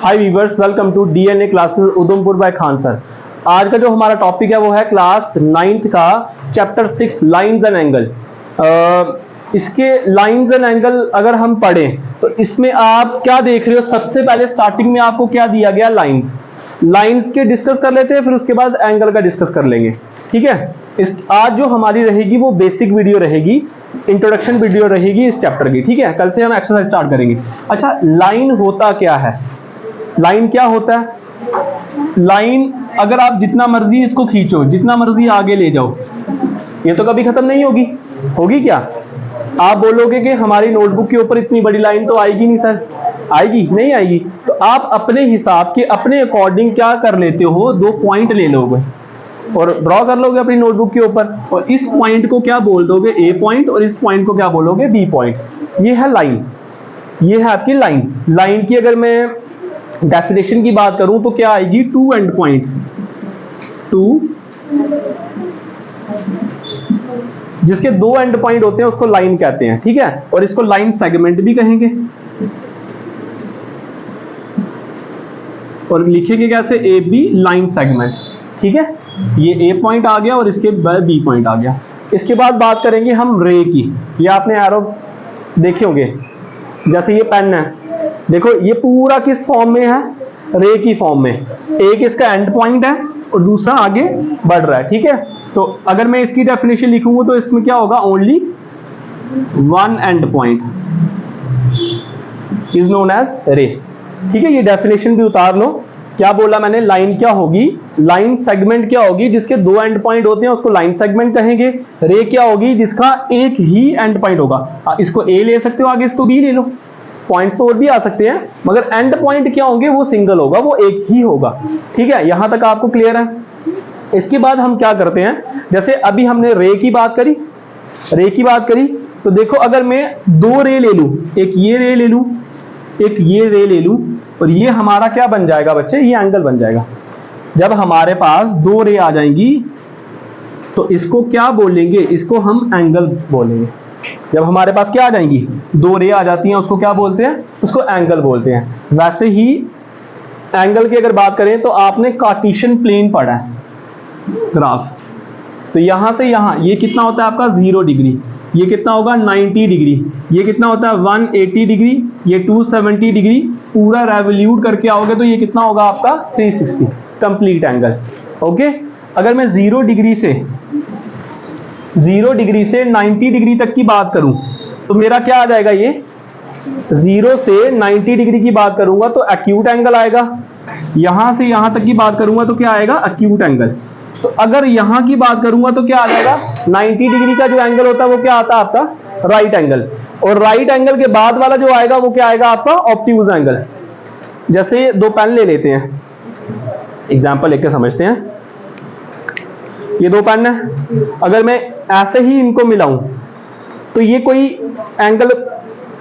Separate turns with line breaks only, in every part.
Hi viewers, welcome to DNA classes Udhampur by Khan sir. आज का जो हमारा टॉपिक है वो है क्लास 9th का चैप्टर 6 लाइंस एंड एंगल। इसके लाइंस एंड एंगल अगर हम पढ़ें तो इसमें आप क्या देख रहे हो, सबसे पहले स्टार्टिंग में आपको क्या दिया गया, लाइंस के डिस्कस कर लेते हैं, फिर उसके बाद एंगल का डिस्कस कर लेंगे। ठीक है, आज जो हमारी रहेगी वो बेसिक वीडियो रहेगी, इंट्रोडक्शन वीडियो रहेगी इस चैप्टर की। ठीक है, कल से हम एक्सरसाइज स्टार्ट करेंगे। अच्छा, लाइन होता क्या है? लाइन क्या होता है? लाइन अगर आप जितना मर्जी इसको खींचो, जितना मर्जी आगे ले जाओ, ये तो कभी खत्म नहीं होगी। होगी क्या? आप बोलोगे कि हमारी नोटबुक के ऊपर इतनी बड़ी लाइन तो आएगी नहीं सर, आएगी नहीं आएगी? तो आप अपने हिसाब के, अपने अकॉर्डिंग क्या कर लेते हो, 2 पॉइंट ले लोगे और ड्रॉ कर लोगे अपनी नोटबुक के ऊपर, और इस पॉइंट को क्या बोल दोगे, ए पॉइंट, और इस पॉइंट को क्या बोलोगे, बी पॉइंट। ये है लाइन, ये है आपकी लाइन। लाइन की अगर मैं डेफिनेशन की बात करूं तो क्या आएगी, 2 एंड पॉइंट, 2 जिसके 2 एंड पॉइंट होते हैं उसको लाइन कहते हैं। ठीक है, और इसको लाइन सेगमेंट भी कहेंगे, और लिखेंगे कैसे, ए बी लाइन सेगमेंट। ठीक है, ये ए पॉइंट आ गया और इसके बाद बी पॉइंट आ गया। इसके बाद बात करेंगे हम रे की। ये आपने एरो देखे होंगे, जैसे ये पेन है, देखो ये पूरा किस फॉर्म में है, रे की फॉर्म में। एक इसका एंड पॉइंट है और दूसरा आगे बढ़ रहा है। ठीक है, तो अगर मैं इसकी डेफिनेशन लिखूंगा तो इसमें क्या होगा, only 1 end point is known as ray. ठीक है, ये डेफिनेशन भी उतार लो। क्या बोला मैंने, लाइन क्या होगी, लाइन सेगमेंट क्या होगी, जिसके 2 एंड पॉइंट होते हैं उसको लाइन सेगमेंट कहेंगे। रे क्या होगी, जिसका एक ही एंड पॉइंट होगा। इसको ए ले सकते हो, आगे इसको बी ले लो, पॉइंट्स तो और भी आ सकते हैं, मगर एंड पॉइंट क्या होंगे, वो सिंगल होगा, वो एक ही होगा। ठीक है, यहां तक आपको क्लियर है? इसके बाद हम क्या करते हैं, जैसे अभी हमने रे की बात करी, तो देखो अगर मैं 2 रे ले लूं, एक ये रे ले लूं, एक ये रे ले लूं, और ये हमारा क्या बन जाएगा बच्चे, ये एंगल बन जाएगा। जब हमारे पास 2 रे आ जाएंगी तो इसको क्या बोलेंगे, इसको हम एंगल बोलेंगे। जब हमारे पास क्या आ जाएंगी, 2 रे आ जाती हैं, उसको क्या बोलते हैं, उसको एंगल बोलते हैं। वैसे ही एंगल की अगर बात करें तो आपने कार्टेशियन प्लेन पढ़ा है, ग्राफ। तो यहां से यहां ये कितना होता है आपका, 0 डिग्री, ये कितना होगा 90 डिग्री, ये कितना होता है 180 डिग्री, ये 270 डिग्री। पूरा रेवोल्यूट करके आओगे तो ये कितना होगा आपका 360 कंप्लीट एंगल। ओके, अगर मैं 0 डिग्री से 90 डिग्री तक की बात करूं तो मेरा क्या आ जाएगा, ये 0 से 90 डिग्री की बात करूंगा तो एक्यूट एंगल आएगा। यहां से यहां तक की बात करूंगा तो क्या आएगा, एक्यूट एंगल। तो अगर यहां की बात करूंगा तो क्या आ जाएगा, 90 डिग्री का जो एंगल होता है वो क्या आता है आपका, राइट एंगल। और राइट एंगल के बाद वाला जो आएगा वो क्या आएगा आपका, ऑब्ट्यूज एंगल। जैसे 2 पेन ले लेते हैं, एग्जांपल लेके समझते हैं। ये 2 पेन है, अगर मैं ऐसे ही इनको मिलाऊं तो ये कोई एंगल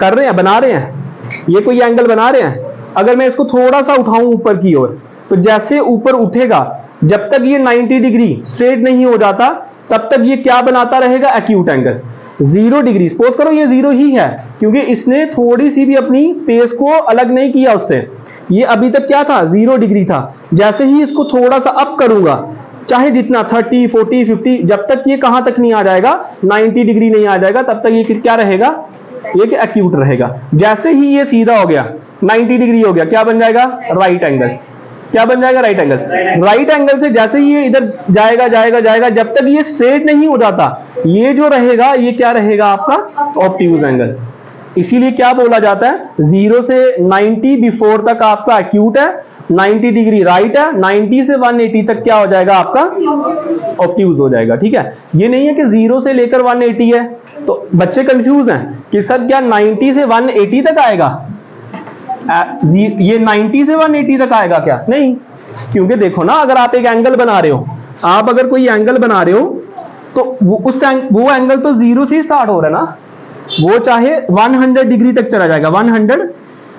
कर रहे हैं, बना रहे हैं, ये कोई एंगल बना रहे हैं। अगर मैं इसको थोड़ा सा उठाऊं ऊपर की ओर, तो जैसे ऊपर उठेगा, जब तक ये 90 डिग्री स्ट्रेट नहीं हो जाता तब तक ये क्या बनाता रहेगा, एक्यूट एंगल। 0 डिग्री, सपोज करो ये 0 ही है, क्योंकि इसने थोड़ी सी भी अपनी स्पेस को अलग नहीं किया उससे। ये अभी तक क्या था, 0 डिग्री था। जैसे ही इसको थोड़ा सा अप करूंगा, चाहे जितना 30, 40, 50, जब तक ये कहां तक नहीं आ जाएगा, 90 डिग्री नहीं आ जाएगा, तब तक ये क्या रहेगा, ये कि एक्यूट रहेगा। जैसे ही ये सीधा हो गया, 90 डिग्री हो गया, क्या बन जाएगा, राइट एंगल। क्या बन जाएगा, राइट एंगल। राइट एंगल से जैसे ही ये इधर जाएगा जाएगा जाएगा, जब तक ये स्ट्रेट नहीं हो जाता, ये जो रहेगा ये क्या रहेगा आपका, ऑब्ट्यूज एंगल। इसीलिए क्या बोला जाता है, 0 से 90 बिफोर तक आपका एक्यूट है, 90 डिग्री राइट है, 90 से 180 तक क्या हो जाएगा आपका, ऑब्ट्यूज हो जाएगा। ठीक है, ये नहीं है कि 0 से लेकर 180 है। तो बच्चे कंफ्यूज हैं कि सर क्या 90 से 180 तक आएगा, ये 90 से 180 तक आएगा क्या, नहीं। क्योंकि देखो ना, अगर आप एक एंगल बना रहे हो, आप अगर कोई एंगल बना रहे हो तो वो एंगल तो 0 से ही स्टार्ट हो रहा है ना, वो चाहे 100 डिग्री तक चला जाएगा। 100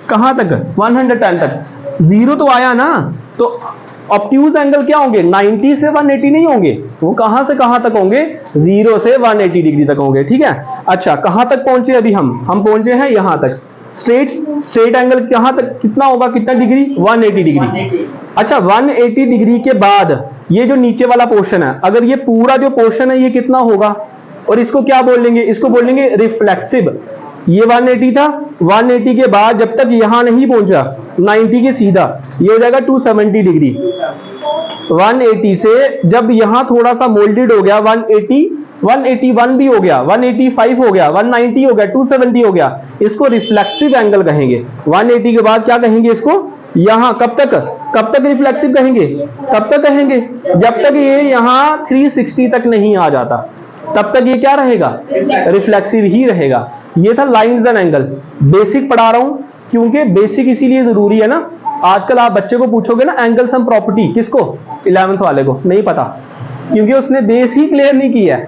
कहां तक, 110 तक। 0 तो आया ना, तो ऑब्ट्यूज एंगल क्या होंगे, 90 से 180 नहीं होंगे, वो कहां से कहां तक होंगे, 0 से 180 डिग्री तक होंगे। ठीक है, अच्छा कहां तक पहुंचे अभी हम पहुंचे हैं यहां तक। स्ट्रेट एंगल कहां तक कितना होगा, कितना डिग्री, 180 डिग्री। अच्छा 180 डिग्री के बाद ये जो नीचे वाला पोर्शन है, अगर ये पूरा जो पोर्शन है ये कितना होगा, और इसको क्या बोलेंगे, इसको बोलेंगे रिफ्लेक्सिव। ये 180 था, 180 के बाद जब तक यहां नहीं पहुंचा 90 के सीधा, ये हो जाएगा 270 डिग्री। 180 से जब यहां थोड़ा सा मोल्डेड हो गया, 180 181 भी हो गया, 185 हो गया, 190 हो गया, 270 हो गया, इसको रिफ्लेक्सिव एंगल कहेंगे। 180 के बाद क्या कहेंगे इसको, यहां कब तक रिफ्लेक्सिव कहेंगे, कब तक कहेंगे, जब तक ये यहां 360 तक नहीं आ जाता, तब तक ये क्या रहेगा, रिफ्लेक्सिव ही रहेगा। ये था लाइंस एंड एंगल। बेसिक पढ़ा रहा हूं क्योंकि बेसिक इसीलिए जरूरी है ना। आजकल आप बच्चे को पूछोगे ना एंगल सम प्रॉपर्टी, किसको, 11th वाले को नहीं पता, क्योंकि उसने बेस ही क्लियर नहीं किया है,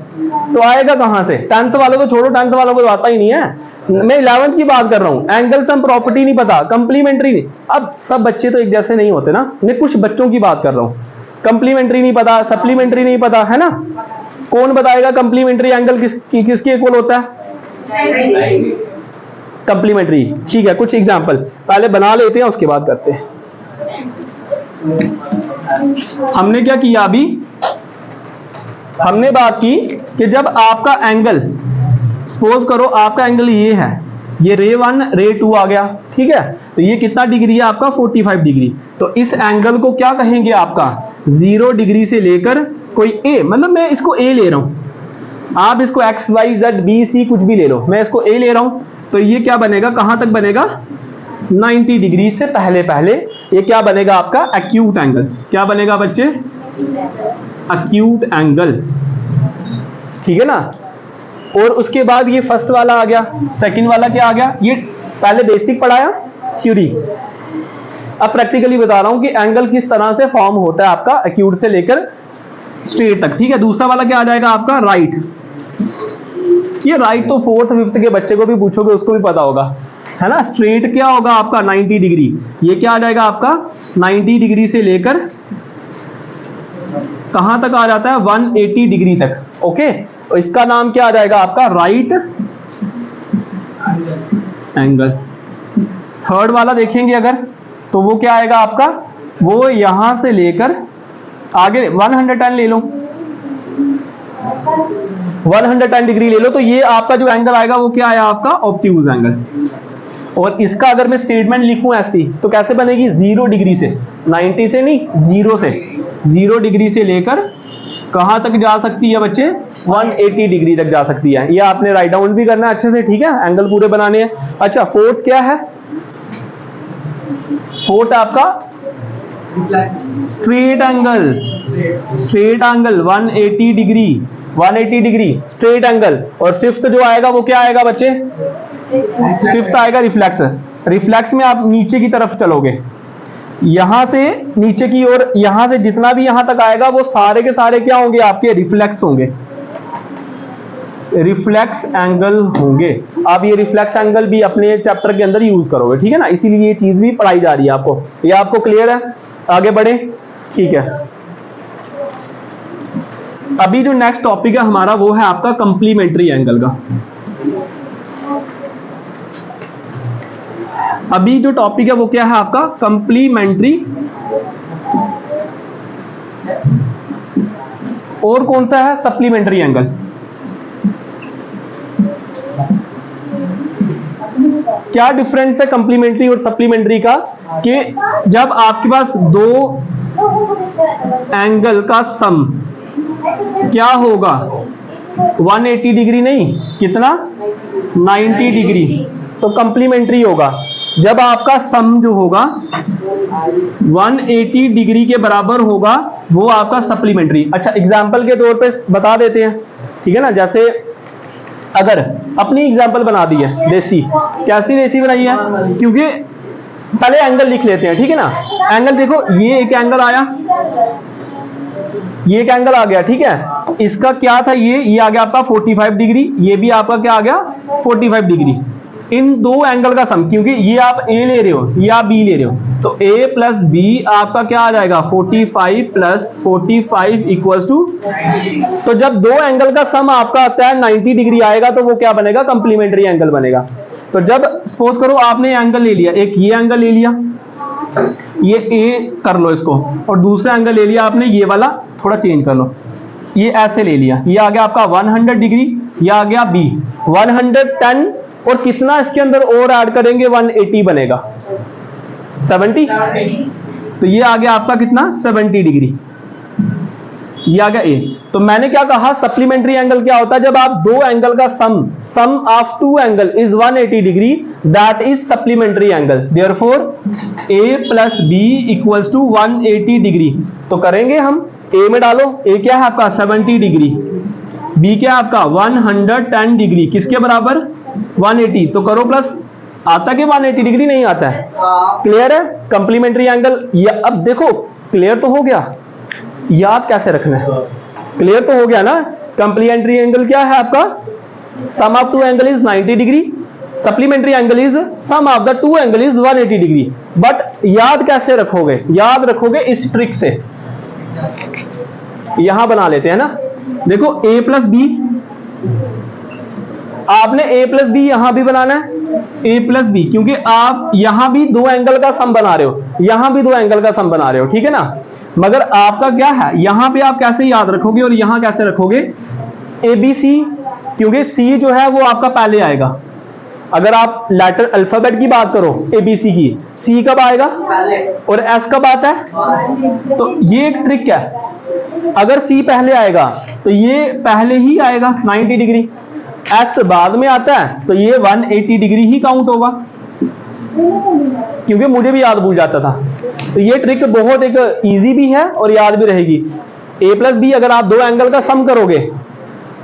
तो आएगा कहां से। 10th वालों को छोड़ो, 10th वालों को तो आता ही नहीं है, मैं 11th की बात कर रहा हूं। एंगल सम प्रॉपर्टी नहीं पता, कंप्लीमेंट्री नहीं। अब सब बच्चे तो एक जैसे नहीं होते ना, मैं कुछ बच्चों की बात कर रहा हूं। कंप्लीमेंट्री नहीं पता, सप्लीमेंट्री नहीं पता, है ना। कौन बताएगा कंप्लीमेंट्री एंगल किसके इक्वल होता है, कंप्लीमेंट्री। ठीक है, कुछ एग्जांपल पहले बना लेते हैं, उसके बाद करते हैं। हमने क्या किया अभी, हमने बात की कि जब आपका एंगल, सपोज करो आपका एंगल ये है, ये रे 1 रे 2 आ गया, ठीक है, तो ये कितना डिग्री है आपका, 45 डिग्री। तो इस एंगल को क्या कहेंगे आपका, 0 डिग्री से लेकर कोई ए, मतलब मैं इसको ए ले रहा हूं, आप इसको X Y Z B C कुछ भी ले लो, मैं इसको ए ले रहा हूं, तो ये क्या बनेगा, कहां तक बनेगा, 90 डिग्री से पहले ये क्या बनेगा आपका, एक्यूट एंगल। क्या बनेगा बच्चे, एक्यूट एंगल, ठीक है ना। और उसके बाद ये फर्स्ट वाला आ गया, सेकंड वाला क्या आ गया, ये पहले बेसिक पढ़ाया, थ्योरी। अब प्रैक्टिकली बता रहा हूं कि एंगल किस तरह से फॉर्म होता है आपका एक्यूट से लेकर स्ट्रेट तक, ठीक है। दूसरा वाला क्या आ जाएगा आपका, राइट। ये राइट तो 4th 5th के बच्चे को भी पूछोगे उसको भी पता होगा, है ना। स्ट्रेट क्या होगा आपका, 90 डिग्री। ये क्या आ जाएगा आपका, 90 डिग्री से लेकर कहां तक आ जाता है, 180 डिग्री तक, ओके। तो इसका नाम क्या आ जाएगा आपका, राइट एंगल। थर्ड वाला देखेंगे अगर, तो वो क्या आएगा आपका, वो यहां से लेकर आगे 110 ले लो, 110 डिग्री ले लो, तो ये आपका जो एंगल आएगा वो क्या आया आपका, ऑब्ट्यूज एंगल। और इसका अगर मैं स्टेटमेंट लिखूं ऐसी, तो कैसे बनेगी, 0 डिग्री से, 90 से नहीं, 0 से, 0 डिग्री से लेकर कहां तक जा सकती है बच्चे, 180 डिग्री तक जा सकती है। ये आपने राइट डाउन भी करना है अच्छे से, ठीक है, एंगल पूरे बनाने हैं। अच्छा फोर्थ क्या है, फोर्थ आपका straight angle, straight angle 180 degree, 180 degree straight angle. और फिफ्थ जो आएगा वो क्या आएगा बच्चे, फिफ्थ आएगा रिफ्लेक्स। रिफ्लेक्स में आप नीचे की तरफ चलोगे, यहां से नीचे की ओर, यहां से जितना भी यहां तक आएगा वो सारे के सारे क्या होंगे आपके, रिफ्लेक्स होंगे, रिफ्लेक्स एंगल होंगे। आप ये रिफ्लेक्स एंगल भी अपने चैप्टर के अंदर यूज करोगे, ठीक है ना, इसीलिए ये चीज भी पढ़ाई जा रही है आपको। ये आपको क्लियर है, आगे बढ़े, ठीक है। अभी जो नेक्स्ट टॉपिक है हमारा वो है आपका कंप्लीमेंट्री एंगल का। अभी जो टॉपिक है वो क्या है आपका, कंप्लीमेंट्री। और कौन सा है, सप्लीमेंट्री एंगल। क्या डिफरेंस है कंप्लीमेंट्री और सप्लीमेंट्री का, कि जब आपके पास दो एंगल का सम क्या होगा, 180 डिग्री नहीं, कितना, 90 डिग्री, तो कंप्लीमेंट्री होगा। जब आपका सम जो होगा 180 डिग्री के बराबर होगा वो आपका सप्लीमेंट्री। अच्छा एग्जांपल के तौर पे बता देते हैं, ठीक है ना। जैसे अगर अपनी एग्जांपल बना दी है देसी, कैसी देसी बनाई है, क्योंकि पहले एंगल लिख लेते हैं, ठीक है ना। एंगल देखो, ये एक एंगल आया, ये एक एंगल आ गया, ठीक है। इसका क्या था, ये आ गया आपका 45 डिग्री, ये भी आपका क्या आ गया 45 डिग्री। इन दो एंगल का सम, क्योंकि ये आप ए ले रहे हो, ये आप बी ले रहे हो, तो a प्लस बी आपका क्या आ जाएगा 45 प्लस 45 इक्वल्स टू, तो जब दो एंगल का सम आपका आता है 90 डिग्री आएगा तो वो क्या बनेगा, कंप्लीमेंट्री एंगल बनेगा। तो जब सपोज करो आपने एंगल ले लिया, एक ये एंगल ले लिया, ये ए कर लो इसको, और दूसरा एंगल ले लिया आपने ये वाला, थोड़ा चेंज कर लो, ये ऐसे ले लिया, ये आ गया आपका 100 डिग्री, ये आ गया बी 110, और कितना इसके अंदर और ऐड करेंगे 180 बनेगा 70, तो ये आ गया आपका कितना 70 डिग्री, ये आ गया ए। तो मैंने क्या कहा, सप्लीमेंट्री एंगल क्या होता है, जब आप दो एंगल का sum of two angle is 180 degree, that is supplementary angle, therefore A plus B equals to 180 degree. तो करेंगे हम, ए में डालो, ए क्या है आपका 70 डिग्री, बी क्या है आपका 110 डिग्री, किसके बराबर 180, तो करो प्लस, आता कि 180 डिग्री नहीं आता है, क्लियर है, कंप्लीमेंट्री एंगल। अब देखो क्लियर तो हो गया, याद कैसे रखना है, क्लियर तो हो गया ना। कंप्लीमेंट्री एंगल क्या है आपका, sum of two angle is 90 degree, supplementary angle is sum of the two angle is 180 degree. But याद कैसे रखोगे, याद रखोगे इस ट्रिक से, यहां बना लेते हैं ना, देखो a प्लस बी, आपने a प्लस बी यहां भी बनाना है, a प्लस बी, क्योंकि आप यहां भी दो एंगल का सम बना रहे हो, यहां भी दो एंगल का सम बना रहे हो, ठीक है ना। मगर आपका क्या है, यहां पे आप कैसे याद रखोगे और यहां कैसे रखोगे, ए बी सी, क्योंकि सी जो है वो आपका पहले आएगा। अगर आप लेटर अल्फाबेट की बात करो ए बी सी की, सी कब आएगा और एस कब आता है, तो ये एक ट्रिक है, अगर सी पहले आएगा तो ये पहले ही आएगा 90 डिग्री, एस बाद में आता है तो ये 180 डिग्री ही काउंट होगा, क्योंकि मुझे भी याद भूल जाता था। तो ये ट्रिक बहुत एक इजी भी है और याद भी रहेगी। ए प्लस बी अगर आप दो एंगल का सम करोगे,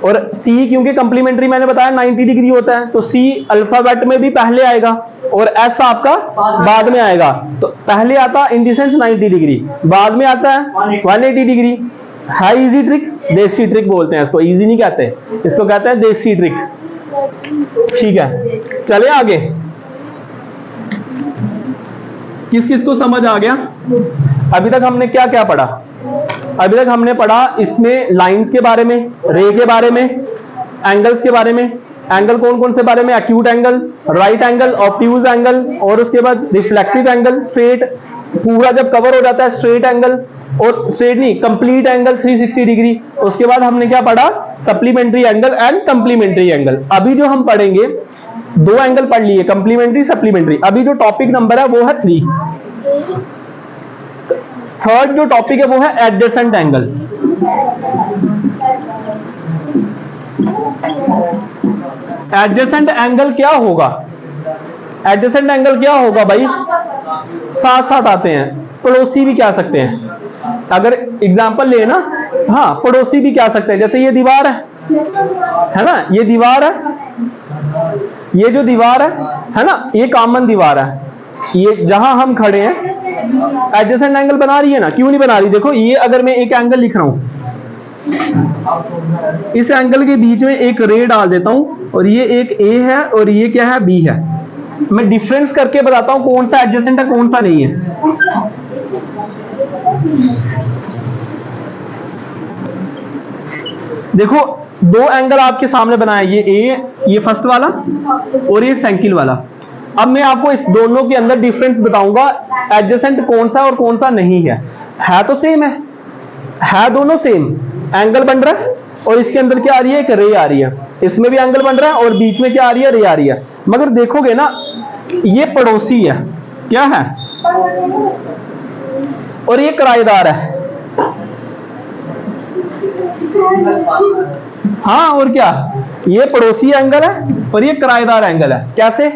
और सी क्योंकि कंप्लीमेंट्री मैंने बताया 90 डिग्री होता है, तो सी अल्फाबेट में भी पहले आएगा और एस आपका बाद में आएगा, तो पहले आता इन द सेंस 90 डिग्री, बाद में आता है 180 डिग्री। है इजी ट्रिक, देसी ट्रिक बोलते हैं इसको, इजी नहीं कहते, इसको कहते हैं देसी ट्रिक, ठीक है। चले आगे, किस किस को समझ आ गया? अभी तक हमने क्या क्या पढ़ा, अभी तक हमने पढ़ा इसमें लाइंस के बारे में, रे के बारे में, एंगल्स के बारे में, एंगल कौन कौन से बारे में, acute angle, right angle, obtuse angle, और उसके बाद रिफ्लेक्सिव एंगल, स्ट्रेट, पूरा जब कवर हो जाता है स्ट्रेट एंगल, और स्ट्रेट नहीं कंप्लीट एंगल 360 डिग्री। उसके बाद हमने क्या पढ़ा, supplementary angle and complementary angle. अभी जो हम पढ़ेंगे, दो एंगल पढ़ लिए, कंप्लीमेंट्री सप्लीमेंट्री, अभी जो टॉपिक नंबर है वो है 3। थर्ड जो टॉपिक है वो है एडजेसेंट एंगल। एडजेसेंट एंगल क्या होगा, एडजेसेंट एंगल क्या होगा भाई, साथ साथ आते हैं, पड़ोसी भी कह सकते हैं, अगर एग्जांपल ले ना, हाँ पड़ोसी भी कह सकते हैं। जैसे ये दीवार है ना, ये दीवार है, ये जो दीवार है ना, ये कॉमन दीवार है, ये जहां हम खड़े हैं एडजेसेंट एंगल बना रही है ना, क्यों नहीं बना रही, देखो ये अगर मैं एक एंगल लिख रहा हूं, इस एंगल के बीच में एक रे डाल देता हूं, और ये एक ए है और ये क्या है बी है, मैं डिफरेंस करके बताता हूं कौन सा एडजेसेंट है कौन सा नहीं है। देखो दो एंगल आपके सामने बनाए, ये ए, ये फर्स्ट वाला और ये सेंकिल वाला। अब मैं आपको इस दोनों के अंदर डिफरेंस बताऊंगा, एडजेसेंट कौन सा और कौन सा नहीं है तो सेम है दोनों सेम, एंगल बन रहा है, और इसके अंदर क्या आ रही है, एक रे आ रही है, इसमें भी एंगल बन रहा है और बीच में क्या आ रही है, रे आ रही है। मगर देखोगे ना, ये पड़ोसी है, क्या है, और ये किराएदार है, हाँ और क्या, ये पड़ोसी एंगल है और ये किराएदार एंगल है। कैसे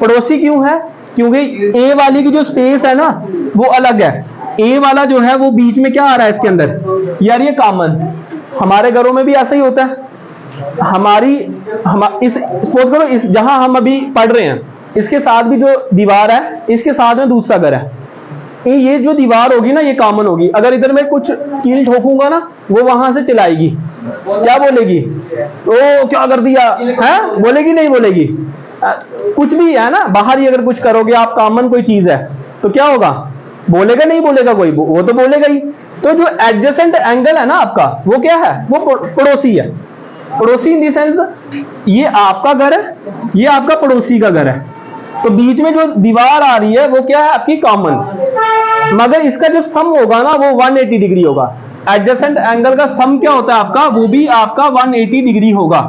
पड़ोसी क्यों है, क्योंकि ए वाली की जो स्पेस है ना वो अलग है, ए वाला जो है वो बीच में क्या आ रहा है इसके अंदर, यार ये कॉमन, हमारे घरों में भी ऐसा ही होता है। इस सपोज करो, इस जहां हम अभी पढ़ रहे हैं इसके साथ भी जो दीवार है, इसके साथ में दूसरा घर है, ये जो दीवार होगी ना ये कॉमन होगी। अगर इधर मैं कुछ कील ठोकूंगा ना, वो वहां से चलाएगी, क्या बोलेगी, ओ क्या कर दिया है, बोलेगी नहीं बोलेगी, कुछ भी है ना, बाहर ही अगर कुछ करोगे आप, कॉमन कोई चीज है तो क्या होगा, बोलेगा नहीं बोलेगा कोई, वो तो बोलेगा ही। तो जो एडजेसेंट एंगल है ना आपका, वो क्या है, वो पड़ोसी है। पड़ोसी इन द सेंस ये आपका घर है, ये आपका पड़ोसी का घर है, तो बीच में जो दीवार आ रही है वो क्या है आपकी कॉमन, मगर इसका जो सम होगा ना वो 180 डिग्री होगा। एडजेसेंट एंगल का सम क्या होता है आपका, वो भी आपका 180 डिग्री होगा,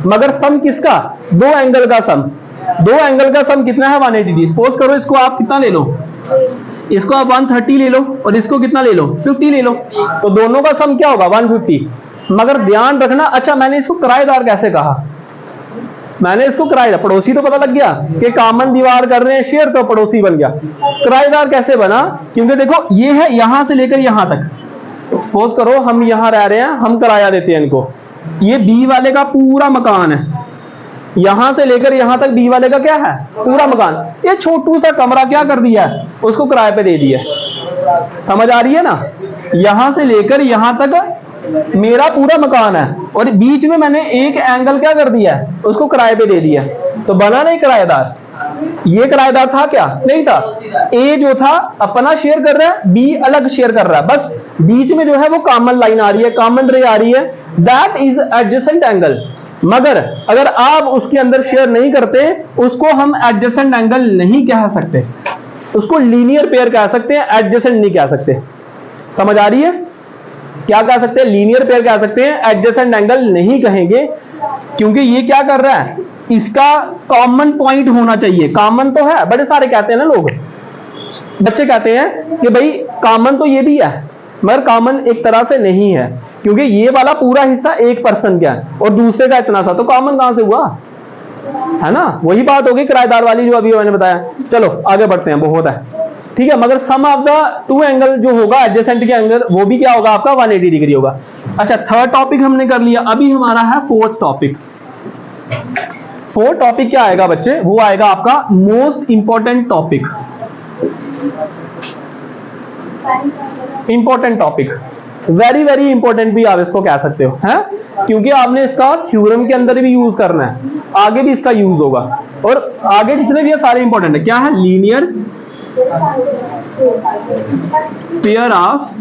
मगर सम किसका, दो एंगल का सम, दो एंगल का सम कितना है 180 डिग्री। सपोज करो इसको आप कितना ले लो, इसको आप 130 ले लो और इसको कितना ले लो 50 ले लो, तो दोनों का सम क्या होगा 150। मगर ध्यान रखना, अच्छा मैंने इसको किराएदार कैसे कहा, मैंने इसको किराएदार, पड़ोसी तो पता लग गया कि कॉमन दीवार कर रहे हैं शेयर, तो पड़ोसी बन गया। किराएदार कैसे बना, क्योंकि देखो ये है यहां से लेकर यहां तक, सपोज करो हम यहां रह रहे हैं, हम किराया देते हैं इनको, ये बी वाले का पूरा मकान है, यहां से लेकर यहां तक बी वाले का क्या है पूरा मकान, ये छोटू सा कमरा क्या कर दिया है उसको किराए पे दे दिया। समझ आ रही है ना, यहां से लेकर यहां तक मेरा पूरा मकान है और बीच में मैंने एक एंगल क्या कर दिया है उसको किराए पे दे दिया, तो बना नहीं किराएदार। ये किराएदार था क्या, नहीं था। ए जो था अपना शेयर कर रहा है, बी अलग शेयर कर रहा है, बस बीच में जो है वो कॉमन लाइन आ रही है, कॉमन रे आ रही है, दैट इज एडजेसेंट एंगल। मगर अगर आप उसके अंदर शेयर नहीं करते उसको हम एडजेसेंट एंगल नहीं कह सकते, उसको लीनियर पेयर कह सकते हैं, एडजेसेंट नहीं कह सकते। समझ आ रही है, क्या कह सकते हैं, लीनियर पेयर कह सकते हैं, एडजेसेंट एंगल नहीं कहेंगे, क्योंकि ये क्या कर रहा है, इसका कॉमन पॉइंट होना चाहिए। कॉमन तो है, बड़े सारे कहते हैं ना लोग, बच्चे कहते हैं कि भाई कॉमन तो ये भी है, मगर कॉमन एक तरह से नहीं है, क्योंकि ये वाला पूरा हिस्सा एक पर्सन का है और दूसरे का इतना सा, तो कॉमन कहां से हुआ, है ना। वही बात होगी किराएदार वाली जो अभी मैंने बताया। चलो आगे बढ़ते हैं, बहुत है, ठीक है। मगर सम ऑफ द टू एंगल जो होगा एडजेसेंट के एंगल, वो भी क्या होगा आपका 180 डिग्री होगा। अच्छा, थर्ड टॉपिक हमने कर लिया, अभी हमारा है फोर्थ टॉपिक। फोर्थ टॉपिक क्या आएगा बच्चे, वो आएगा आपका most important topic, important topic, very very important भी आप इसको कह सकते हो, है, क्योंकि आपने इसका थ्योरम के अंदर भी यूज करना है, आगे भी इसका यूज होगा, और आगे जितने भी है सारे इंपॉर्टेंट है। क्या है, लीनियर पेयर ऑफ,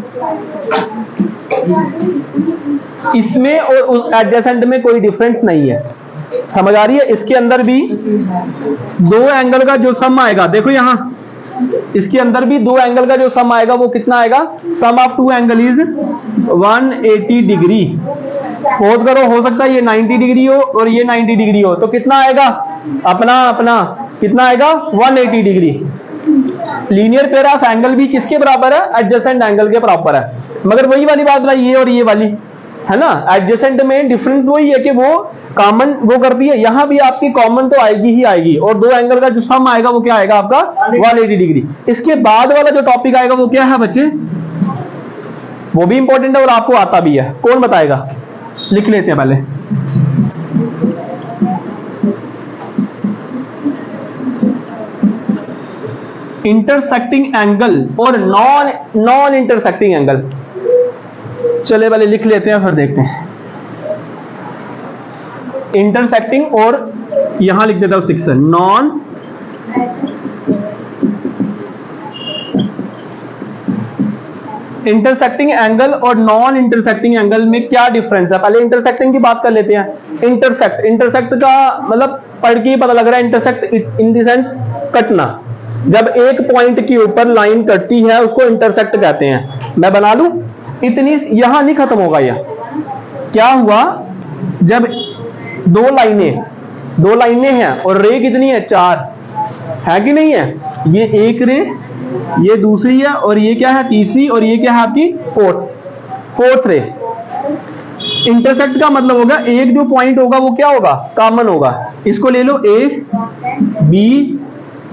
इसमें और उस एडजेसेंट में कोई डिफरेंस नहीं है। समझ आ रही है, इसके अंदर भी दो एंगल का जो सम आएगा, देखो यहां इसके अंदर भी दो एंगल का जो सम आएगा वो कितना आएगा, sum of two angle is 180 degree. Suppose करो हो सकता है ये 90 डिग्री हो और ये 90 डिग्री हो, तो कितना आएगा अपना अपना कितना आएगा 180 degree. Linear pair of angle भी किसके बराबर है, एडजेसेंट एंगल के बराबर है। मगर वही वाली बात बताई, ये और ये वाली है ना, एडजेसेंट में डिफरेंस वही है कि वो कॉमन वो करती है, यहां भी आपकी कॉमन तो आएगी ही आएगी, और दो एंगल का जो सम आएगा वो क्या आएगा आपका 180 डिग्री। इसके बाद वाला जो टॉपिक आएगा वो क्या है बच्चे, वो भी इंपॉर्टेंट है और आपको आता भी है, कौन बताएगा, लिख लेते हैं पहले। इंटरसेक्टिंग एंगल और नॉन इंटरसेक्टिंग एंगल, चले पहले लिख लेते हैं फिर देखते हैं। इंटरसेक्टिंग और यहां लिख देता हूं 6 नॉन इंटरसेक्टिंग एंगल और नॉन इंटरसेक्टिंग एंगल में क्या डिफरेंस है। पहले इंटरसेक्टिंग की बात कर लेते हैं। इंटरसेक्ट का मतलब पढ़ के ही पता लग रहा है, इंटरसेक्ट इन द सेंस कटना, जब एक पॉइंट के ऊपर लाइन कटती है उसको इंटरसेक्ट कहते हैं। मैं बना लूं, इतनी यहां नहीं खत्म होगा यह, क्या हुआ जब दो लाइनें हैं और रे कितनी है 4 है कि नहीं है, ये एक रे, ये दूसरी है और ये क्या है तीसरी, और ये क्या है आपकी फोर्थ रे। इंटरसेक्ट का मतलब होगा एक जो पॉइंट होगा वो क्या होगा कॉमन होगा, इसको ले लो ए बी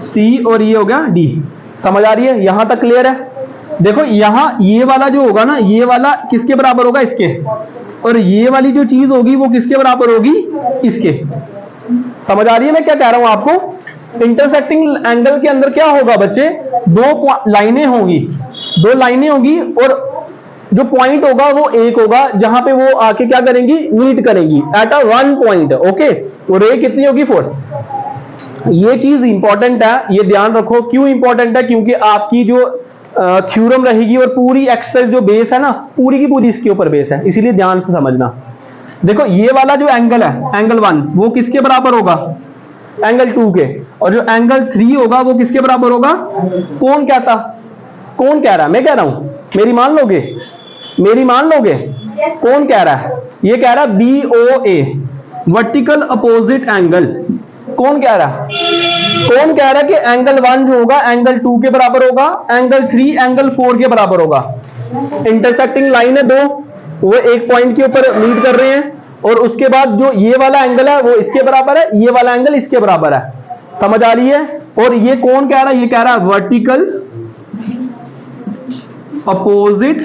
सी और ये होगा डी। समझ आ रही है, यहां तक क्लियर है। देखो यहां ये वाला जो होगा ना, ये वाला किसके बराबर होगा इसके, और ये वाली जो चीज होगी वो किसके बराबर होगी इसके। समझ आ रही है मैं क्या कह रहा हूं आपको। इंटरसेक्टिंग एंगल के अंदर क्या होगा बच्चे, दो लाइनें होंगी और जो पॉइंट होगा वो एक होगा, जहां पे वो आके क्या करेंगी मीट करेंगी at a one point, okay. तो रे कितनी होगी 4। ये चीज इंपॉर्टेंट है, ये ध्यान रखो। क्यों इंपॉर्टेंट है, क्योंकि आपकी जो थ्योरम रहेगी और पूरी एक्सरसाइज जो बेस है ना, पूरी की पूरी इसके ऊपर बेस है, इसीलिए ध्यान से समझना। देखो ये वाला जो एंगल है एंगल 1 वो किसके बराबर होगा, एंगल 2 के, और जो एंगल 3 होगा वो किसके बराबर होगा? कौन कहता, कौन कह रहा है? मैं कह रहा हूं, मेरी मान लोगे? मेरी मान लोगे? कौन कह रहा है? ये कह रहा है BOA, वर्टिकल अपोजिट एंगल। कौन कह रहा है? कौन कह रहा है कि एंगल 1 जो होगा एंगल 2 के बराबर होगा, एंगल 3 एंगल 4 के बराबर होगा? इंटरसेक्टिंग लाइन है दो, वो एक पॉइंट के ऊपर मीट कर रहे हैं, और उसके बाद जो ये वाला एंगल है वो इसके बराबर है, ये वाला एंगल इसके बराबर है। समझ आ रही है? और ये कौन कह रहा है? ये कह रहा है vertical opposite,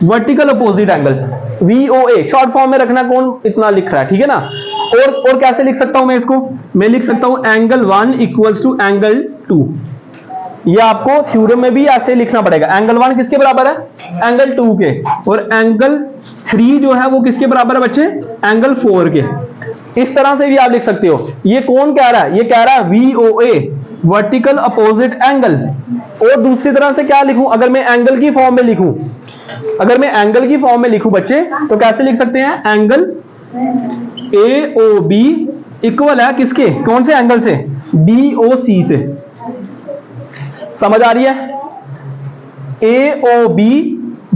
vertical opposite angle, VOA short form में रखना, कौन इतना लिख रहा है? ठीक है ना। और कैसे लिख सकता हूं मैं इसको? मैं लिख सकता हूं एंगल 1 इक्वल्स टू एंगल 2। ये आपको थ्योरम में भी ऐसे लिखना पड़ेगा। एंगल 1 किसके बराबर है? एंगल 2 के, और एंगल 3 जो है वो किसके बराबर है बच्चे? एंगल 4 के। इस तरह से भी आप लिख सकते हो। ये कौन कह रहा है? ये कह रहा है VOA, वर्टिकल अपोजिट एंगल। और दूसरी तरह से क्या लिखूं? अगर मैं एंगल की फॉर्म में लिखूं, अगर मैं एंगल की फॉर्म में लिखूं बच्चे, तो कैसे लिख सकते हैं? एंगल AOB इक्वल है किसके? कौन से एंगल से? DOC से। समझ आ रही है? AOB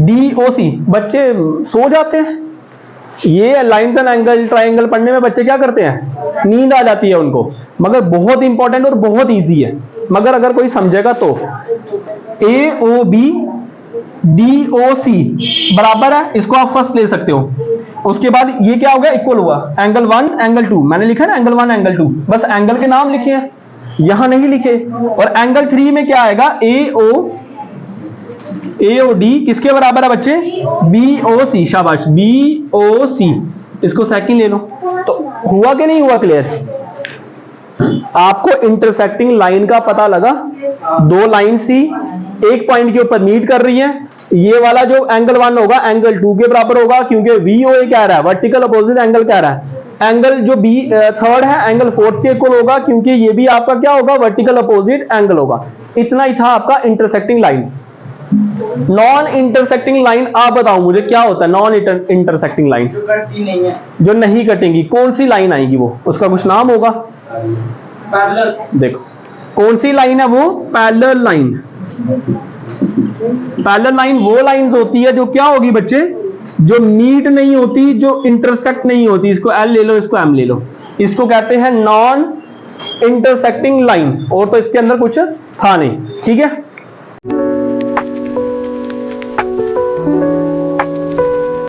DOC। बच्चे सो जाते हैं, ये लाइंस एंड एंगल ट्रायंगल पढ़ने में बच्चे क्या करते हैं? नींद आ जाती है उनको, मगर बहुत इंपॉर्टेंट और बहुत इजी है, मगर अगर कोई समझेगा तो। AOB DOC बराबर है, इसको आप फर्स्ट ले सकते हो। उसके बाद ये क्या हो गया? इक्वल हुआ एंगल 1 एंगल 2। मैंने लिखा ना एंगल 1 एंगल 2, बस एंगल के नाम लिखे हैं, यहां नहीं लिखे। और एंगल 3 में क्या आएगा? AOD किसके बराबर है बच्चे? BOC। शाबाश, BOC। इसको सेकंड ले लो। तो हुआ कि नहीं हुआ क्लियर? आपको इंटरसेक्टिंग लाइन का पता लगा। दो लाइंस थी, एक पॉइंट के ऊपर मीट कर रही है। ये वाला जो एंगल 1 होगा एंगल 2 के बराबर होगा, क्योंकि VOA कह रहा है, वर्टिकल अपोजिट एंगल कह रहा है। एंगल जो थर्ड है एंगल 4 के इक्वल होगा, क्योंकि ये भी आपका क्या होगा? वर्टिकल अपोजिट एंगल होगा। इतना ही था आपका intersecting line. Non intersecting line आप बताओ मुझे क्या होता है? नॉन इंटरसेक्टिंग लाइन
जो कटती नहीं है,
जो नहीं कटेंगी, कौन सी लाइन आएगी? वो उसका कुछ नाम होगा।
पैरेलल।
देखो कौन सी लाइन है वो? Parallel line. पैरेलल लाइन वो लाइंस होती है जो क्या होगी बच्चे? जो मीट नहीं होती, जो इंटरसेक्ट नहीं होती। इसको L ले लो, इसको M ले लो। इसको कहते हैं नॉन इंटरसेक्टिंग लाइन। और तो इसके अंदर कुछ था नहीं, ठीक है।